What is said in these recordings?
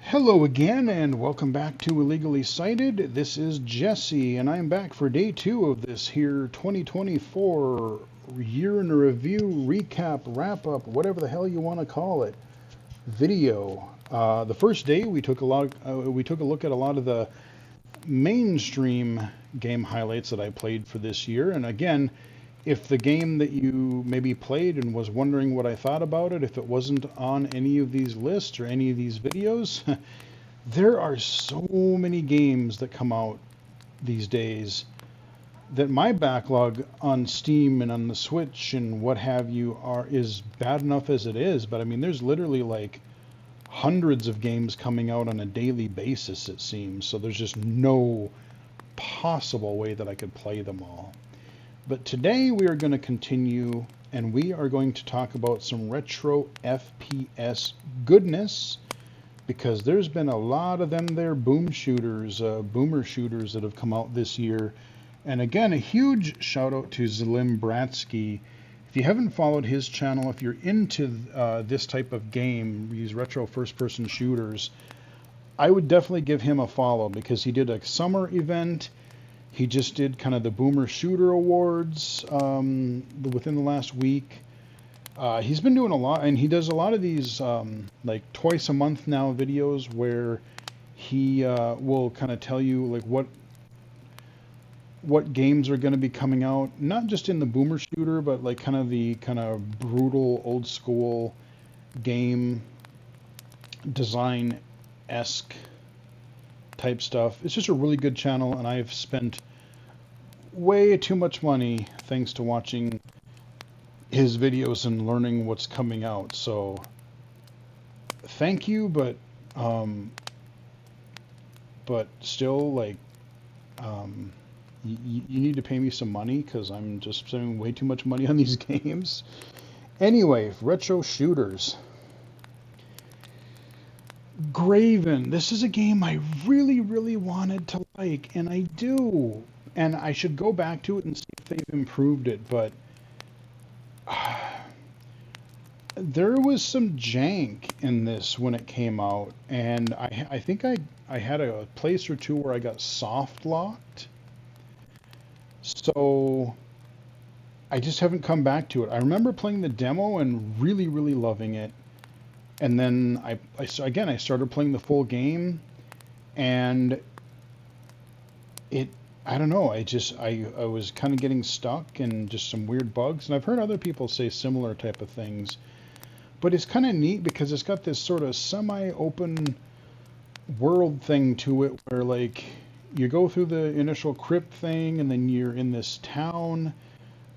Hello again, and welcome back to Illegally Cited. This is Jesse, and I'm back for day two of this here 2024 year in review, recap, wrap up, whatever the hell you want to call it, video. The first day we took a look at a lot of the mainstream game highlights that I played for this year, and again, if the game that you maybe played and was wondering what I thought about it, if it wasn't on any of these lists or any of these videos, there are so many games that come out these days that my backlog on Steam and on the Switch and what have you is bad enough as it is. But I mean, there's literally like hundreds of games coming out on a daily basis, it seems. So there's just no possible way that I could play them all. But today we are going to continue and we are going to talk about some retro FPS goodness because there's been a lot of them there boomer shooters that have come out this year. And again, a huge shout out to Zalim Bratsky. If you haven't followed his channel, if you're into this type of game, these retro first-person shooters, I would definitely give him a follow because he did a summer event. He just did kind of the Boomer Shooter Awards within the last week. He's been doing a lot, and he does a lot of these like twice a month now videos where he will kind of tell you like what games are going to be coming out, not just in the Boomer Shooter, but like kind of the kind of brutal old school game design esque type stuff. It's just a really good channel, and I've spent way too much money thanks to watching his videos and learning what's coming out. So thank you, but still, like, you need to pay me some money because I'm just spending way too much money on these games. Anyway, retro shooters. Graven. This is a game I really, really wanted to like, and I do. And I should go back to it and see if they've improved it, but there was some jank in this when it came out, and I think I had a place or two where I got soft locked. So I just haven't come back to it. I remember playing the demo and really, really loving it. And then I started playing the full game, and it, I don't know, I was kind of getting stuck and just some weird bugs. And I've heard other people say similar type of things. But it's kind of neat because it's got this sort of semi-open world thing to it where like you go through the initial crypt thing and then you're in this town.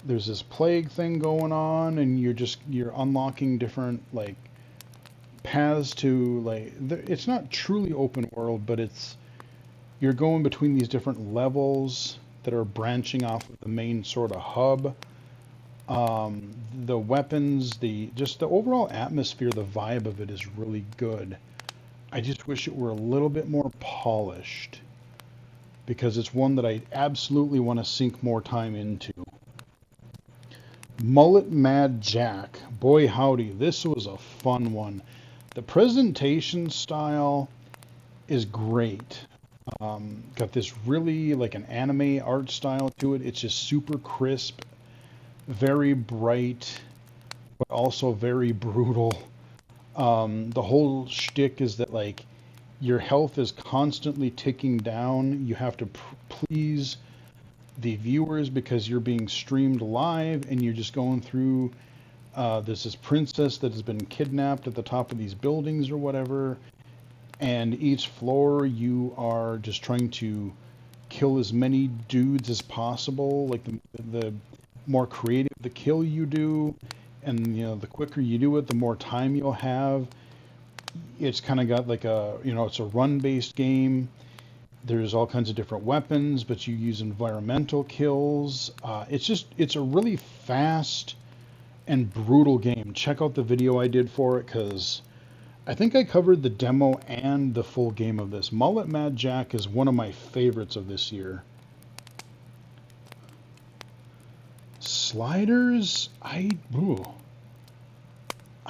There's this plague thing going on and you're unlocking different like paths to like it's not truly open world, but you're going between these different levels that are branching off of the main sort of hub. The weapons, just the overall atmosphere, the vibe of it is really good. I just wish it were a little bit more polished because it's one that I absolutely want to sink more time into. Mullet Mad Jack. Boy howdy, this was a fun one. The presentation style is great. Got this really like an anime art style to it. It's just super crisp, very bright, but also very brutal. The whole shtick is that like your health is constantly ticking down. You have to please the viewers because you're being streamed live and you're just going through. There's this princess that has been kidnapped at the top of these buildings or whatever, and each floor you are just trying to kill as many dudes as possible. Like the more creative the kill you do, and you know the quicker you do it, the more time you'll have. It's kind of got like it's a run-based game. There's all kinds of different weapons, but you use environmental kills. It's a really fast and brutal game. Check out the video I did for it because I think I covered the demo and the full game of this. Mullet Mad Jack is one of my favorites of this year. Sliders, I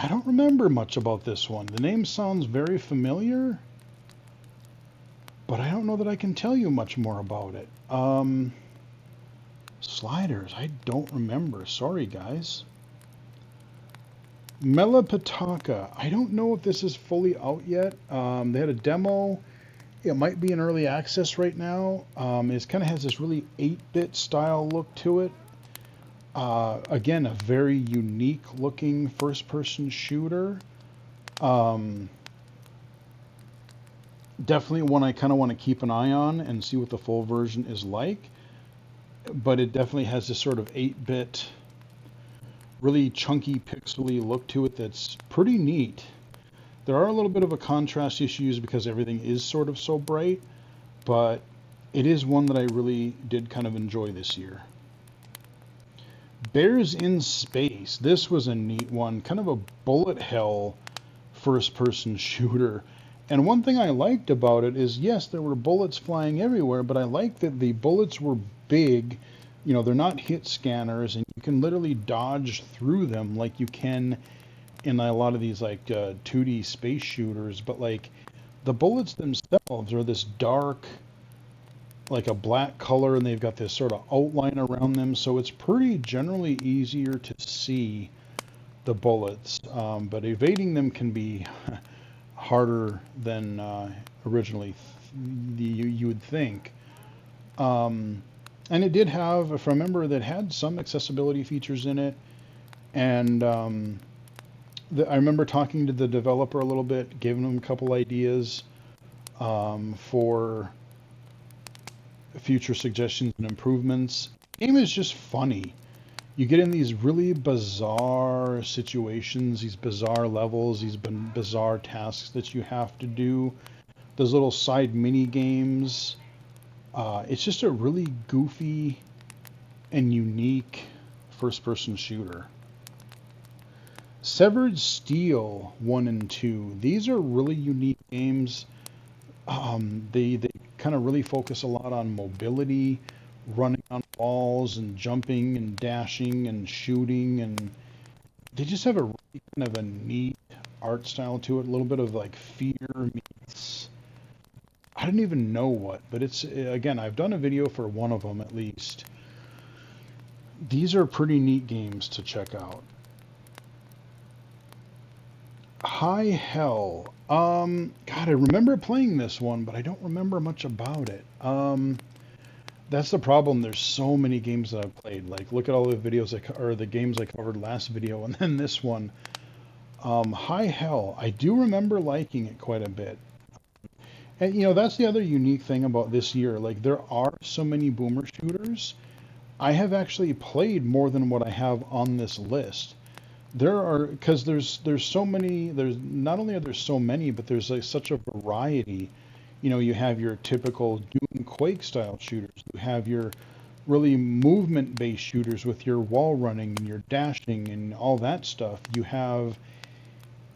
don't remember much about this one. The name sounds very familiar. but I don't know that I can tell you much more about it. Sliders, I don't remember. Sorry, guys. Melapataka, I don't know if this is fully out yet. They had a demo. It might be in early access right now. It kind of has this really 8-bit style look to it. Again, a very unique looking first-person shooter. Definitely one I kind of want to keep an eye on and see what the full version is like. But it definitely has this sort of 8-bit, really chunky, pixely look to it that's pretty neat. There are a little bit of a contrast issues because everything is sort of so bright, but it is one that I really did kind of enjoy this year. Bears in Space. This was a neat one, kind of a bullet hell first-person shooter. And one thing I liked about it is, yes, there were bullets flying everywhere, but I liked that the bullets were big. You know, they're not hit scanners, and you can literally dodge through them like you can in a lot of these like 2D space shooters. But like the bullets themselves are this dark, like a black color, and they've got this sort of outline around them, so it's pretty generally easier to see the bullets. But evading them can be harder than originally you would think. And it did have, if I remember, that had some accessibility features in it. And I remember talking to the developer a little bit, giving him a couple ideas for future suggestions and improvements. The game is just funny. You get in these really bizarre situations, these bizarre levels, these bizarre tasks that you have to do, those little side mini games. It's just a really goofy and unique first-person shooter. Severed Steel 1 and 2. These are really unique games. They kind of really focus a lot on mobility, running on walls and jumping and dashing and shooting, and they just have a really kind of a neat art style to it. A little bit of like Fear meets, I don't even know what, but it's, again, I've done a video for one of them at least. These are pretty neat games to check out. High Hell. God, I remember playing this one, but I don't remember much about it. That's the problem. There's so many games that I've played. Like, look at all the videos or the games I covered last video, and then this one. High Hell. I do remember liking it quite a bit. And you know, that's the other unique thing about this year. Like, there are so many boomer shooters. I have actually played more than what I have on this list. There are, because there's so many. There's not only are there so many, but there's like such a variety. You know, you have your typical Doom Quake style shooters. You have your really movement-based shooters with your wall running and your dashing and all that stuff. You have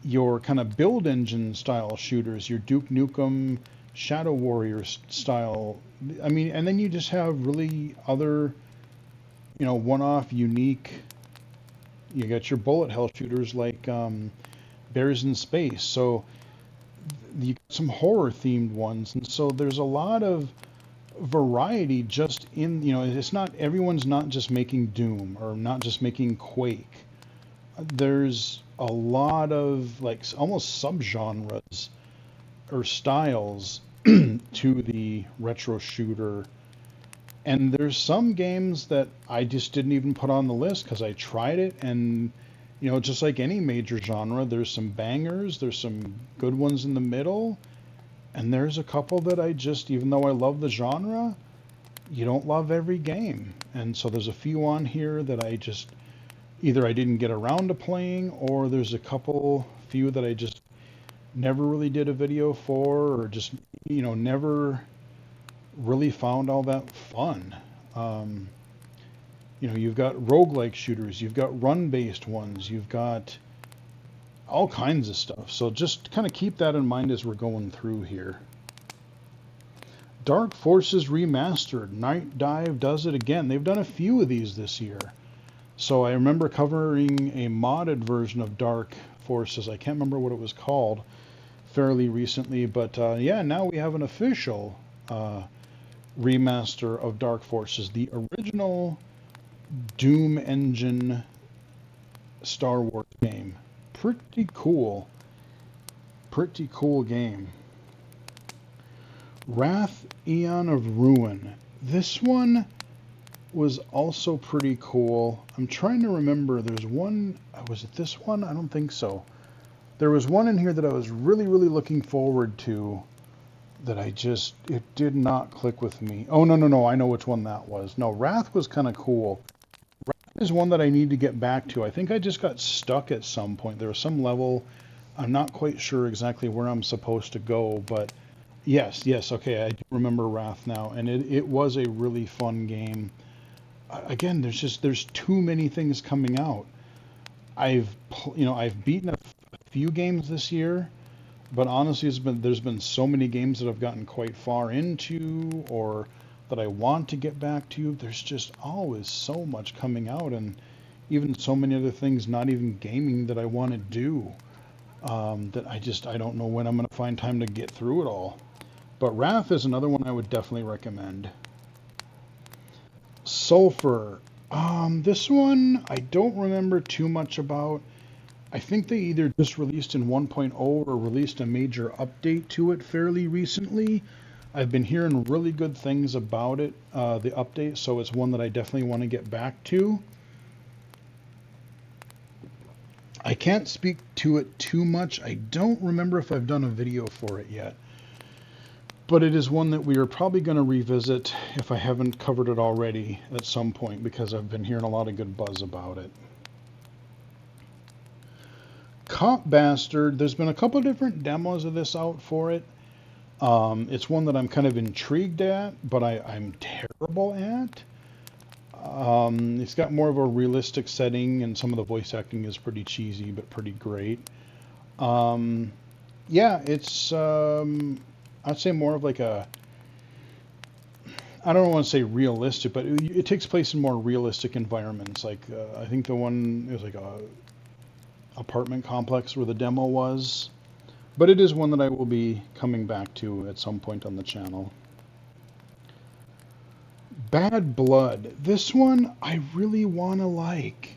your kind of build engine style shooters, your Duke Nukem, Shadow Warrior style. I mean, and then you just have really other, you know, one-off unique. You got your bullet hell shooters like Bears in Space. So you got some horror themed ones, and so there's a lot of variety just in, you know, it's not, everyone's not just making Doom or not just making Quake. There's a lot of like almost subgenres or styles to the retro shooter. And there's some games that I just didn't even put on the list because I tried it, and you know, just like any major genre, there's some bangers, there's some good ones in the middle, and there's a couple that I just, even though I love the genre, you don't love every game. And so there's a few on here that I just, either I didn't get around to playing, or there's a few that I just never really did a video for, or just, you know, never really found all that fun. You know, you've got roguelike shooters, you've got run-based ones, you've got all kinds of stuff. So just kind of keep that in mind as we're going through here. Dark Forces Remastered. Night Dive does it again. They've done a few of these this year. So I remember covering a modded version of Dark Forces. I can't remember what it was called fairly recently, but yeah, now we have an official remaster of Dark Forces, the original Doom engine Star Wars game. Pretty cool. Pretty cool game. Wrath, Eon of Ruin. This one was also pretty cool. I'm trying to remember. There's one. Was it this one? I don't think so. There was one in here that I was really, really looking forward to that it did not click with me. Oh, no, no, no. I know which one that was. No, Wrath was kind of cool. Wrath is one that I need to get back to. I think I just got stuck at some point. There was some level. I'm not quite sure exactly where I'm supposed to go, but yes, okay, I do remember Wrath now, and it was a really fun game. Again, there's too many things coming out. I've beaten a few games this year, but honestly, there's been so many games that I've gotten quite far into or that I want to get back to. There's just always so much coming out, and even so many other things, not even gaming, that I want to do. That I don't know when I'm going to find time to get through it all. But Wrath is another one I would definitely recommend. Sulfur. This one I don't remember too much about. I think they either just released in 1.0 or released a major update to it fairly recently. I've been hearing really good things about it, the update, so it's one that I definitely want to get back to. I can't speak to it too much. I don't remember if I've done a video for it yet. But it is one that we are probably going to revisit if I haven't covered it already at some point, because I've been hearing a lot of good buzz about it. Cop Bastard, there's been a couple of different demos of this out for it. It's one that I'm kind of intrigued at, but I'm terrible at. It's got more of a realistic setting, and some of the voice acting is pretty cheesy, but pretty great. Yeah, it's, I'd say more of like a, I don't want to say realistic, but it takes place in more realistic environments. Like, I think the one, it was like a apartment complex where the demo was. But it is one that I will be coming back to at some point on the channel. Bad Blood. This one I really want to like.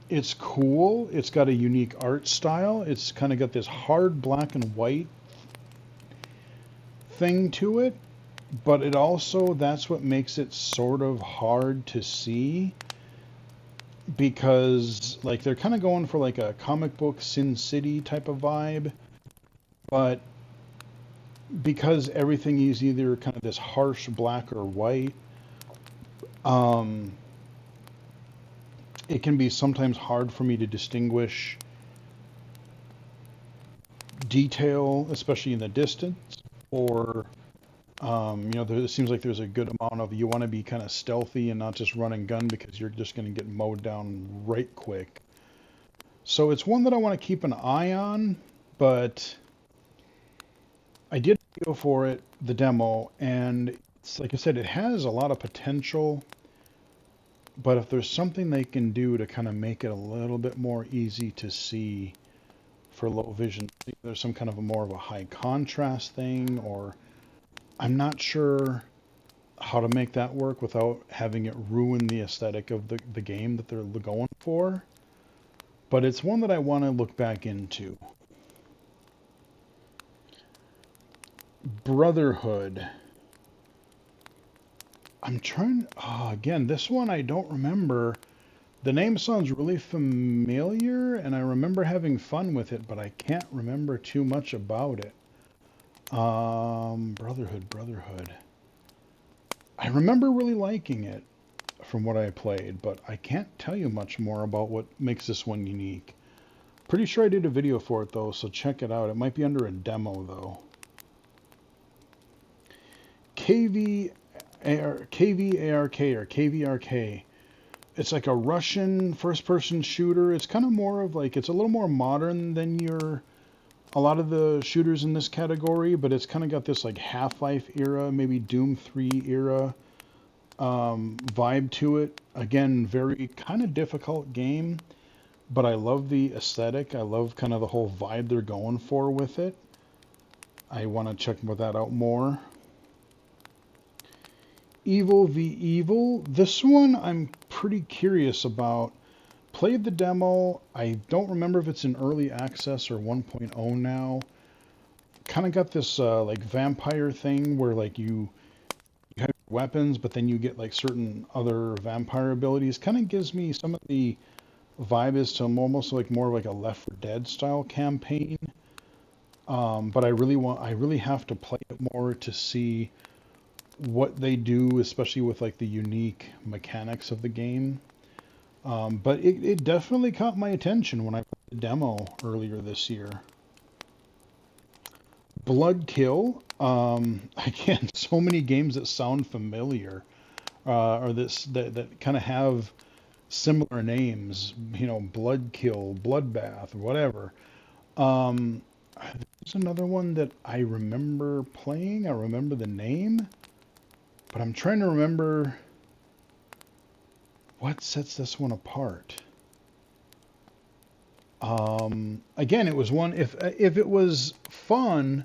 It's cool. It's got a unique art style. It's kind of got this hard black and white thing to it. But it also, that's what makes it sort of hard to see. Because, like, they're kind of going for like a comic book Sin City type of vibe. But because everything is either kind of this harsh black or white, it can be sometimes hard for me to distinguish detail, especially in the distance, or it seems like there's a good amount of, you want to be kind of stealthy and not just run and gun, because you're just going to get mowed down right quick. So it's one that I want to keep an eye on, but I did go for it, the demo, and it's, like I said, it has a lot of potential, but if there's something they can do to kind of make it a little bit more easy to see for low vision, there's some kind of more of a high contrast thing, or I'm not sure how to make that work without having it ruin the aesthetic of the game that they're going for. But it's one that I want to look back into. Brotherhood. I'm trying, again, this one I don't remember. The name sounds really familiar, and I remember having fun with it, but I can't remember too much about it. Brotherhood. I remember really liking it from what I played, but I can't tell you much more about what makes this one unique. Pretty sure I did a video for it, though, so check it out. It might be under a demo, though. KVARK or KVRK. It's like a Russian first-person shooter. It's kind of more of like, it's a little more modern than a lot of the shooters in this category, but it's kind of got this like Half-Life era, maybe Doom 3 era vibe to it. Again, very kind of difficult game, but I love the aesthetic. I love kind of the whole vibe they're going for with it. I want to check that out more. Evil v Evil. This one I'm pretty curious about. Played the demo. I don't remember if it's in early access or 1.0 now. Kind of got this like vampire thing where like you have weapons, but then you get like certain other vampire abilities. Kind of gives me some of the vibe is to almost like more like a Left 4 Dead style campaign. But I really have to play it more to see what they do, especially with like the unique mechanics of the game. But it definitely caught my attention when I played the demo earlier this year. Bloodkill. Again, so many games that sound familiar, or that kind of have similar names. You know, Bloodkill, Bloodbath, or whatever. There's another one that I remember playing. I remember the name, but I'm trying to remember what sets this one apart. Again, it was one. If it was fun,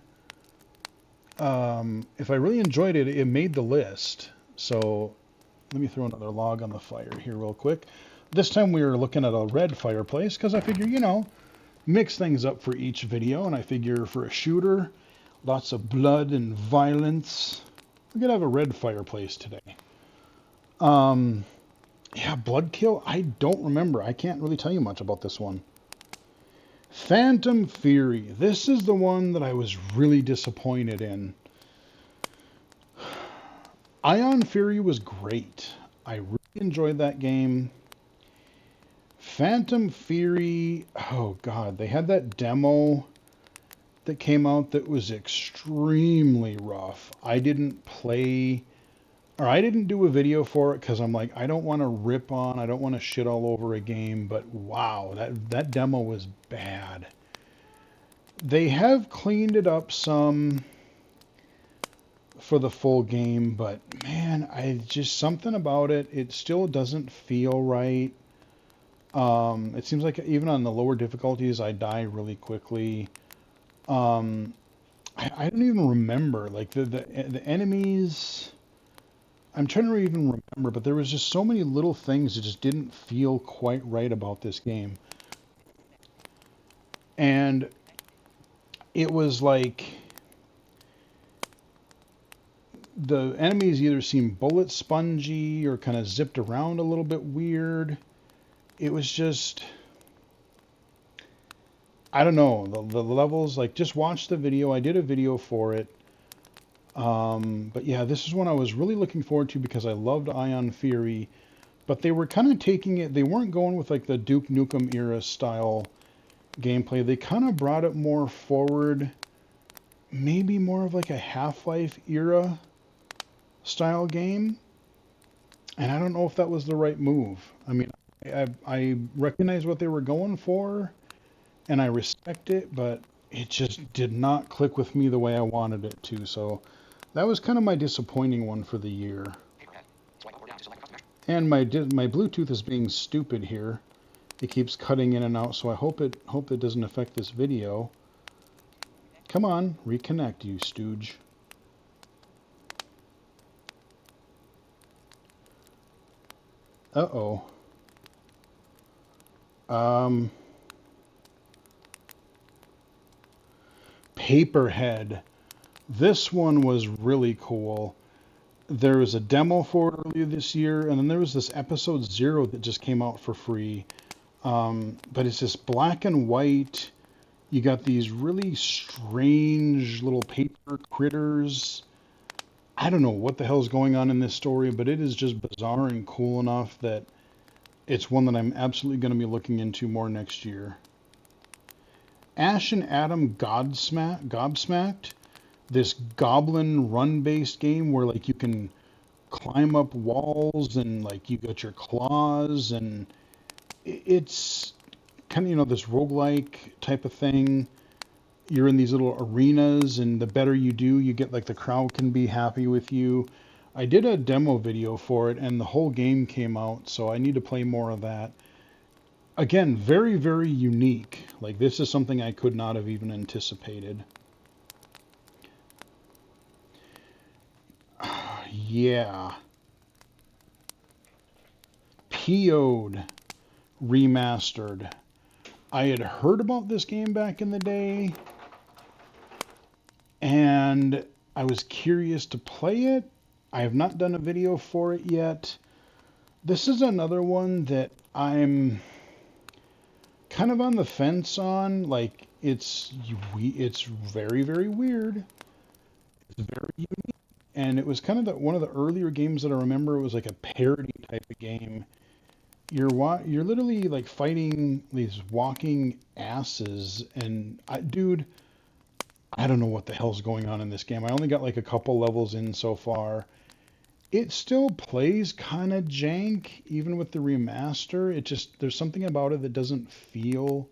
if I really enjoyed it, it made the list. So let me throw another log on the fire here real quick. This time we were looking at a red fireplace because I figure, you know, mix things up for each video, and I figure for a shooter, lots of blood and violence, we could have a red fireplace today. Yeah, Bloodkill, I don't remember. I can't really tell you much about this one. Phantom Fury. This is the one that I was really disappointed in. Ion Fury was great. I really enjoyed that game. Phantom Fury, oh god, they had that demo that came out that was extremely rough. I didn't do a video for it because I'm like, I don't want to shit all over a game, but wow, that demo was bad. They have cleaned it up some for the full game, but man, something about it, it still doesn't feel right. It seems like even on the lower difficulties, I die really quickly. I don't even remember, like the enemies. I'm trying to even remember, but there was just so many little things that just didn't feel quite right about this game. And it was like the enemies either seemed bullet spongy or kind of zipped around a little bit weird. It was just, I don't know, the levels, like just watch the video. I did a video for it. But yeah, this is one I was really looking forward to because I loved Ion Fury, but they were kind of taking it, they weren't going with like the Duke Nukem era style gameplay. They kind of brought it more forward, maybe more of like a Half-Life era style game. And I don't know if that was the right move. I mean, I recognize what they were going for, and I respect it, but it just did not click with me the way I wanted it to. So that was kind of my disappointing one for the year. And my Bluetooth is being stupid here. It keeps cutting in and out, so I hope it doesn't affect this video. Come on, reconnect, you stooge. Uh-oh. Paperhead. This one was really cool. There was a demo for it earlier this year, and then there was this episode 0 that just came out for free. But it's this black and white. You got these really strange little paper critters. I don't know what the hell is going on in this story, but it is just bizarre and cool enough that it's one that I'm absolutely going to be looking into more next year. Ash and Adam Gobsmacked, this goblin run-based game where like you can climb up walls and like you got your claws, and it's kind of, you know, this roguelike type of thing. You're in these little arenas, and the better you do, you get like the crowd can be happy with you. I did a demo video for it, and the whole game came out, so I need to play more of that. Again, very, very unique. Like, this is something I could not have even anticipated. Yeah. Geode Remastered. I had heard about this game back in the day, and I was curious to play it. I have not done a video for it yet. This is another one that I'm kind of on the fence on. Like, it's very, very weird. It's very unique. And it was kind of one of the earlier games that I remember. It was like a parody type of game. You're literally like fighting these walking asses, and dude, I don't know what the hell's going on in this game. I only got like a couple levels in so far. It still plays kind of jank, even with the remaster. There's something about it that doesn't feel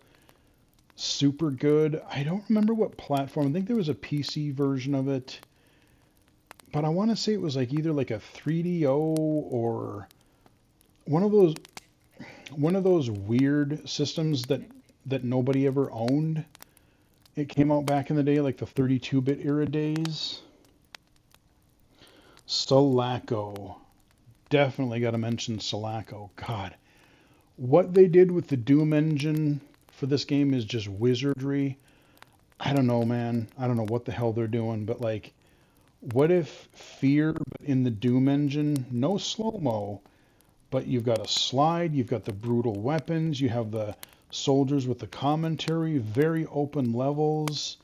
super good. I don't remember what platform. I think there was a PC version of it, but I want to say it was like either like a 3DO or one of those weird systems that nobody ever owned. It came out back in the day, like the 32-bit era days. Sulaco. Definitely got to mention Sulaco. God, what they did with the Doom engine for this game is just wizardry. I don't know, man. I don't know what the hell they're doing, but like, what if Fear, but in the Doom engine, no slow-mo, but you've got a slide, you've got the brutal weapons, you have the soldiers with the commentary, very open levels.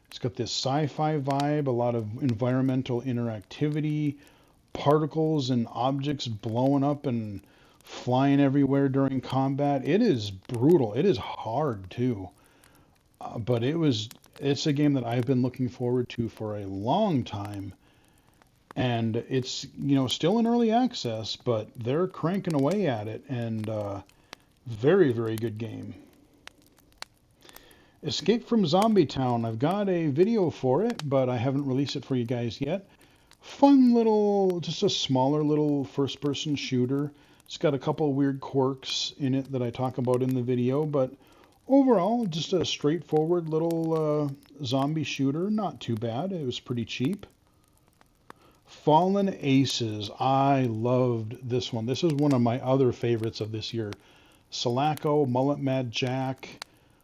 It's got this sci-fi vibe, a lot of environmental interactivity, particles and objects blowing up and flying everywhere during combat. It is brutal. It is hard too. But it's a game that I've been looking forward to for a long time. And it's, still in early access, but they're cranking away at it, and very, very good game. Escape from Zombie Town. I've got a video for it, but I haven't released it for you guys yet. Fun little, just a smaller little first-person shooter. It's got a couple of weird quirks in it that I talk about in the video, but overall, just a straightforward little zombie shooter. Not too bad. It was pretty cheap. Fallen Aces. I loved this one. This is one of my other favorites of this year. Sulaco, Mullet Mad Jack,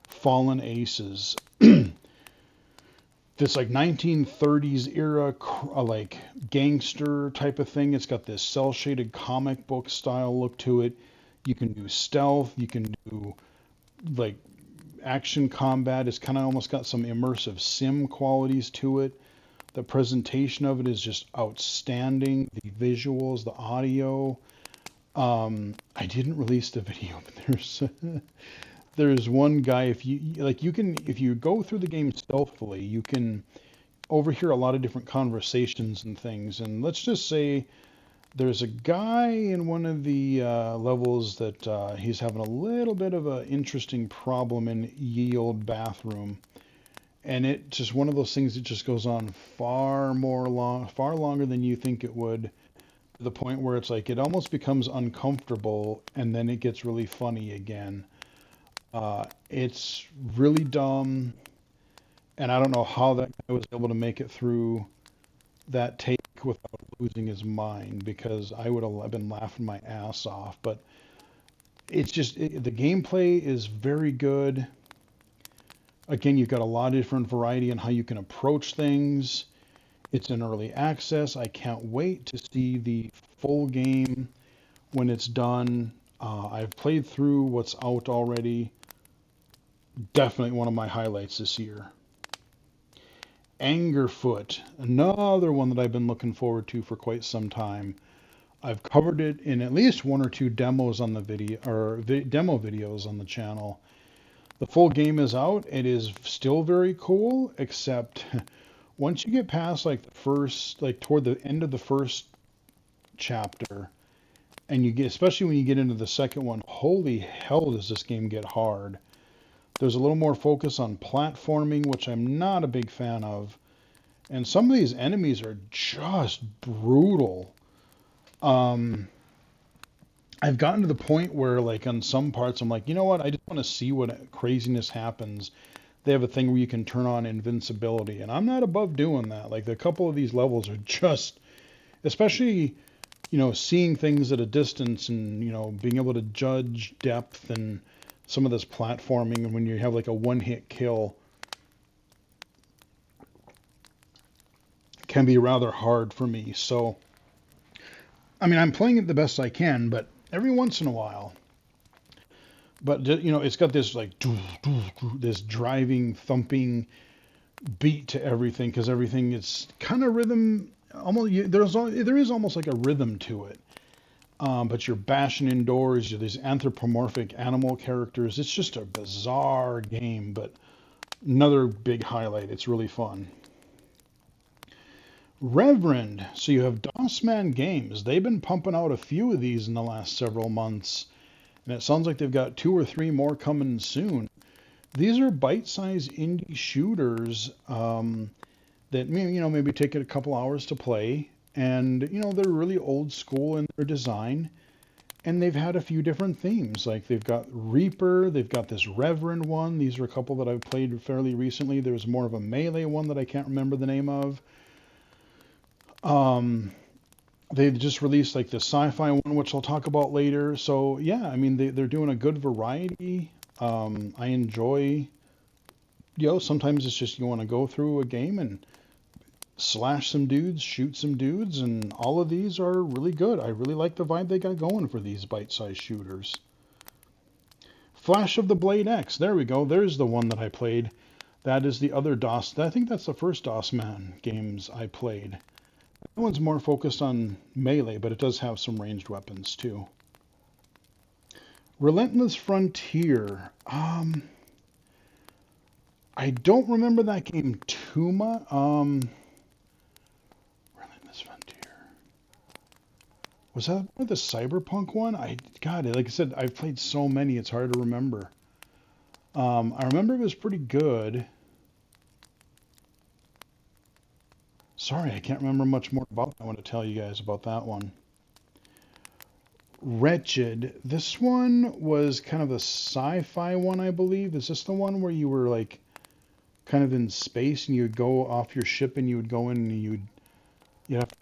Fallen Aces. This like 1930s era like gangster type of thing. It's got this cel shaded comic book style look to it. You can do stealth. You can do like action combat. It's kind of almost got some immersive sim qualities to it. The presentation of it is just outstanding. The visuals, the audio. I didn't release the video, but there's one guy. If you go through the game stealthily, you can overhear a lot of different conversations and things. And let's just say there's a guy in one of the levels that he's having a little bit of an interesting problem in ye old bathroom. And it's just one of those things that just goes on far longer than you think it would, to the point where it's like it almost becomes uncomfortable, and then it gets really funny again. It's really dumb, and I don't know how that guy was able to make it through that take without losing his mind, because I would have been laughing my ass off. But it's just the gameplay is very good. Again, you've got a lot of different variety in how you can approach things. It's in early access. I can't wait to see the full game when it's done. I've played through what's out already. Definitely one of my highlights this year. Angerfoot, another one that I've been looking forward to for quite some time. I've covered it in at least one or two demos on the video, or demo videos on the channel. The full game is out. It is still very cool, except once you get past like toward the end of the first chapter, and especially when you get into the second one, holy hell does this game get hard. There's a little more focus on platforming, which I'm not a big fan of. And some of these enemies are just brutal. I've gotten to the point where, like, on some parts, I'm like, you know what? I just want to see what craziness happens. They have a thing where you can turn on invincibility, and I'm not above doing that. Like, a couple of these levels are just, especially seeing things at a distance and, being able to judge depth and some of this platforming, and when you have like a one-hit kill, can be rather hard for me. So, I mean, I'm playing it the best I can, but every once in a while, but it's got this like this driving, thumping beat to everything because everything is kind of rhythm. There is almost like a rhythm to it. But you're bashing indoors. You're these anthropomorphic animal characters. It's just a bizarre game, but another big highlight. It's really fun. Reverend. So you have DOSman Games. They've been pumping out a few of these in the last several months, and it sounds like they've got 2 or 3 more coming soon. These are bite-sized indie shooters that maybe take it a couple hours to play, and they're really old school in their design, and they've had a few different themes. Like they've got Reaper, they've got this Reverend one. These are a couple that I've played fairly recently. There's more of a melee one that I can't remember the name of. They've just released like the sci-fi one, which I'll talk about later. So yeah, I mean they're doing a good variety. I enjoy, sometimes it's just you want to go through a game and slash some dudes, shoot some dudes, and all of these are really good. I really like the vibe they got going for these bite-sized shooters. Flash of the Blade X. There we go. There's the one that I played. That is the other DOS. I think that's the first DOSman games I played. That one's more focused on melee, but it does have some ranged weapons too. Relentless Frontier. I don't remember that game too much. Relentless Frontier. Was that the Cyberpunk one? God, like I said, I've played so many, it's hard to remember. I remember it was pretty good. Sorry, I can't remember much more about it. I want to tell you guys about that one. Wretched. This one was kind of a sci-fi one, I believe. Is this the one where you were like kind of in space and you would go off your ship and you would go in and you'd have to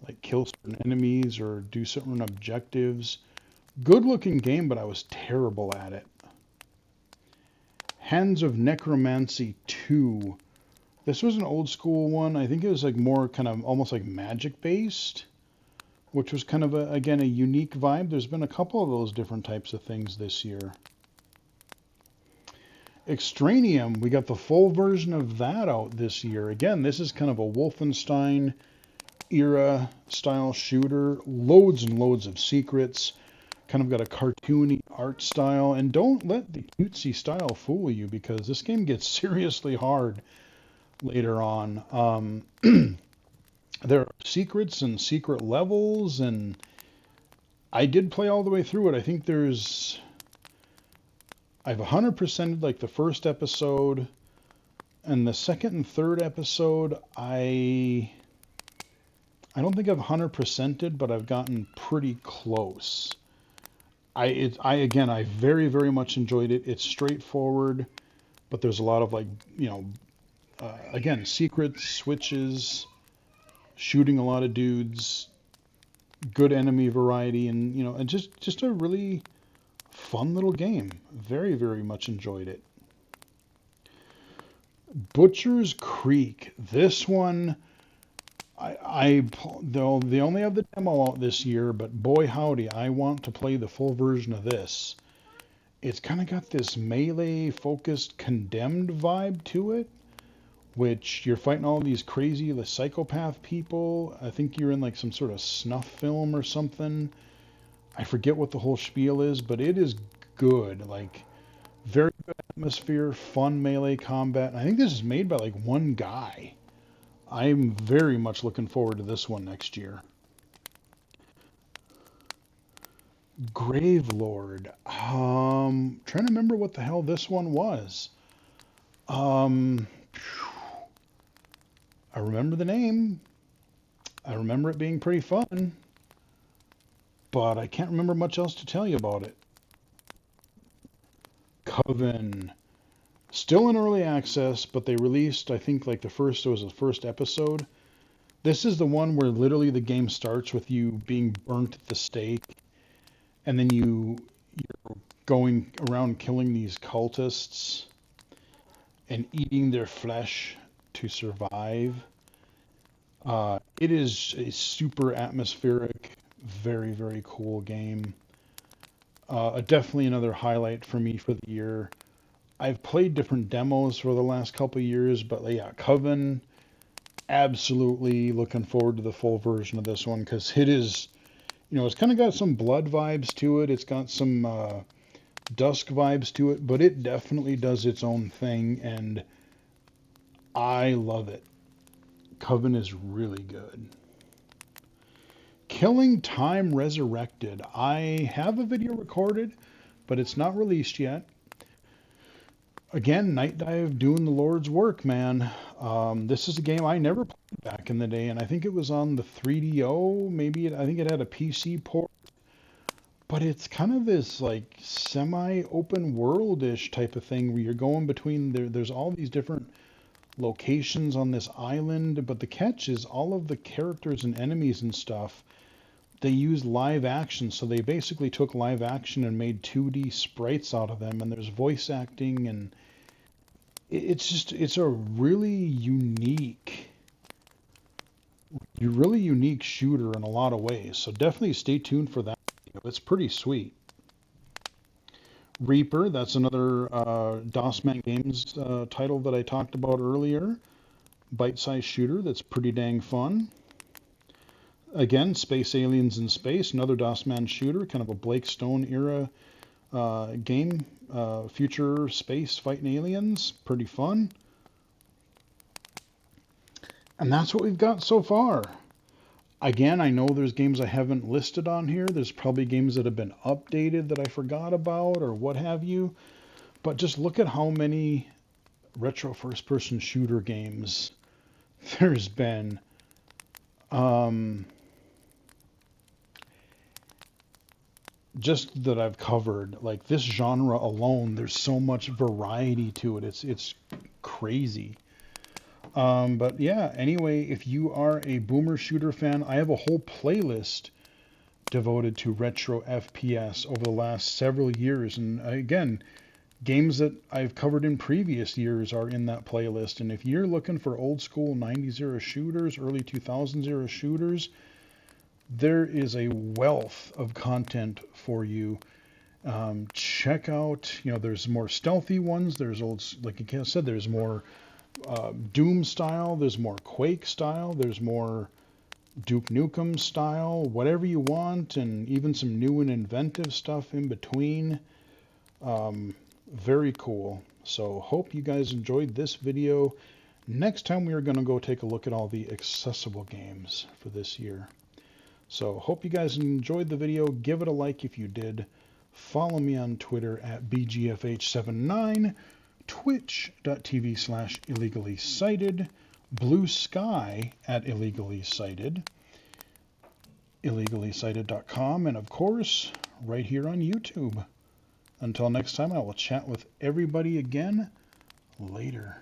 like kill certain enemies or do certain objectives? Good looking game, but I was terrible at it. Hands of Necromancy 2. This was an old school one. I think it was like more kind of almost like magic based, which was kind of again a unique vibe. There's been a couple of those different types of things this year. Extranium, we got the full version of that out this year. Again, this is kind of a Wolfenstein era style shooter. Loads and loads of secrets. Kind of got a cartoony art style. And don't let the cutesy style fool you, because this game gets seriously hard later on. There are secrets and secret levels, and I did play all the way through it. I think I've 100%ed like the first episode, and the second and third episode, I don't think I've 100%ed, but I've gotten pretty close. I very, very much enjoyed it. It's straightforward, but there's a lot of like, again, secrets, switches, shooting a lot of dudes, good enemy variety, and just a really fun little game. Very, very much enjoyed it. Butcher's Creek. This one, they only have the demo out this year, but boy howdy, I want to play the full version of this. It's kind of got this melee-focused Condemned vibe to it, which you're fighting all these crazy psychopath people. I think you're in like some sort of snuff film or something. I forget what the whole spiel is, but it is good. Like, very good atmosphere, fun melee combat. I think this is made by like one guy. I'm very much looking forward to this one next year. Gravelord. Trying to remember what the hell this one was. I remember the name. I remember it being pretty fun, but I can't remember much else to tell you about it. Coven. Still in early access, but they released, I think, like there was the first episode. This is the one where literally the game starts with you being burnt at the stake, and then you're going around killing these cultists and eating their flesh to survive. It is a super atmospheric, very, very cool game. Definitely another highlight for me for the year. I've played different demos for the last couple of years, but yeah, Coven, absolutely looking forward to the full version of this one because it is, it's kind of got some blood vibes to it. It's got some dusk vibes to it, but it definitely does its own thing, and I love it. Coven is really good. Killing Time Resurrected. I have a video recorded, but it's not released yet. Again, Night Dive doing the Lord's work, man. This is a game I never played back in the day, and I think it was on the 3DO. I think it had a PC port. But it's kind of this like semi-open world-ish type of thing where you're going between there's all these different locations on this island, but the catch is all of the characters and enemies and stuff, they use live action. So they basically took live action and made 2D sprites out of them, and there's voice acting, and it's a really unique shooter in a lot of ways. So definitely stay tuned for that. It's pretty sweet. Reaper, that's another DOSman Games title that I talked about earlier. Bite-sized shooter that's pretty dang fun. Again, Space Aliens in Space, another DOSman shooter, kind of a Blake Stone era game. Future space fighting aliens, pretty fun. And that's what we've got so far. Again, I know there's games I haven't listed on here. There's probably games that have been updated that I forgot about or what have you. But just look at how many retro first-person shooter games there's been. Just that I've covered. Like this genre alone, there's so much variety to it. It's crazy. But yeah, anyway, if you are a boomer shooter fan, I have a whole playlist devoted to retro FPS over the last several years. And again, games that I've covered in previous years are in that playlist. And if you're looking for old school 90s era shooters, early 2000s era shooters, there is a wealth of content for you. Check out, there's more stealthy ones. There's like I said, there's more Doom style, there's more Quake style, there's more Duke Nukem style, whatever you want, and even some new and inventive stuff in between. Very cool. So hope you guys enjoyed this video. Next time we are going to go take a look at all the accessible games for this year. So hope you guys enjoyed the video. Give it a like if you did. Follow me on Twitter at BGFH79. Twitch.tv/illegally-cited, Blue Sky at illegally-cited, illegally-cited.com, and of course, right here on YouTube. Until next time, I will chat with everybody again later.